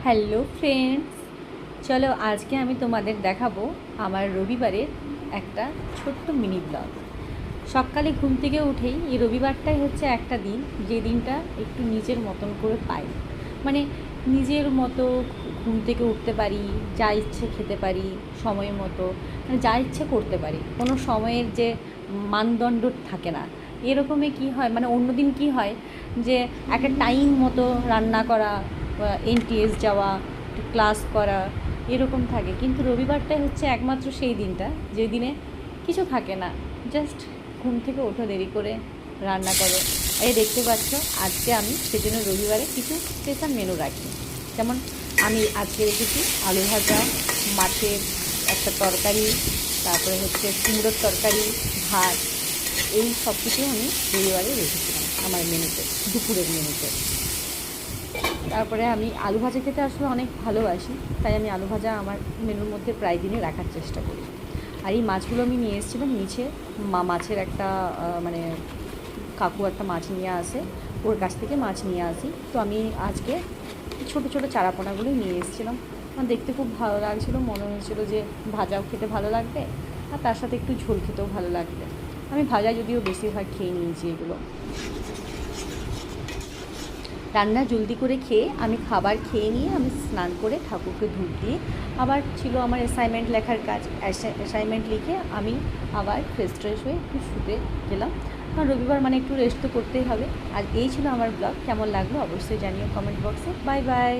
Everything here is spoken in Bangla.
হ্যালো ফ্রেন্ডস, চলো আজকে আমি তোমাদের দেখাবো আমার রবিবারের একটা ছোট্ট মিনি ব্লগ। সকালে ঘুম থেকে উঠেই এই রবিবারটাই হচ্ছে একটা দিন যে দিনটা একটু নিজের মতন করে পাই, মানে নিজের মতো ঘুম থেকে উঠতে পারি, যা ইচ্ছে খেতে পারি সময় মতো, মানে যা ইচ্ছে করতে পারি, কোনো সময়ের যে মানদণ্ড থাকে না। এরকমই কি হয়, মানে অন্যদিন কি হয় যে একটা টাইম মতো রান্না করা, এনটিএস যাওয়া, ক্লাস করা, এরকম থাকে। কিন্তু রবিবারটাই হচ্ছে একমাত্র সেই দিনটা যে দিনে কিছু থাকে না, জাস্ট ঘুম থেকে ওঠো দেরি করে, রান্না করো। এই দেখতে পাচ্ছ আজকে আমি সেজন্য রবিবারে কিছু স্পেশাল মেনু রাখি। যেমন আমি আজকে রেখেছি আলু ভাজা, মাছের একটা তরকারি, তারপরে হচ্ছে কুমড়োর তরকারি, ভাত। এই সব কিছুই আমি রবিবারে রেখেছিলাম আমার মেনুতে, দুপুরের মেনুতে। তারপরে আমি আলু ভাজা খেতে আসলে অনেক ভালোবাসি, তাই আমি আলু ভাজা আমার মেনুর মধ্যে প্রায় দিনই রাখার চেষ্টা করি। আর এই মাছগুলো আমি নিয়ে এসেছিলাম নিচে, মাছের একটা মানে কাকু একটা মাছ নিয়ে আসে, ওর কাছ থেকে মাছ নিয়ে আসি। তো আমি আজকে ছোটো ছোটো চারাপোনাগুলোই নিয়ে এসেছিলাম। আমার দেখতে খুব ভালো লাগছিলো, মনে হয়েছিলো যে ভাজাও খেতে ভালো লাগবে আর তার সাথে একটু ঝোল খেতেও ভালো লাগবে। আমি ভাজা যদিও বেশিরভাগ খেয়ে নিয়েছি এগুলো। রান্না জলদি করে খেয়ে আমি খাবার খেয়ে নিয়ে আমি স্নান করে ঠাকুরকে ধূপ দিয়ে আবার ছিল আমার অ্যাসাইনমেন্ট লেখার কাজ। অ্যাসাইনমেন্ট লিখে আমি আবার ফ্রেশ ট্রেশ হয়ে একটু শুতে গেলাম, কারণ রবিবার মানে একটু রেস্ট তো করতেই হবে। আর এই ছিল আমার ব্লগ। কেমন লাগলো অবশ্যই জানিও কমেন্ট বক্সে। Bye bye.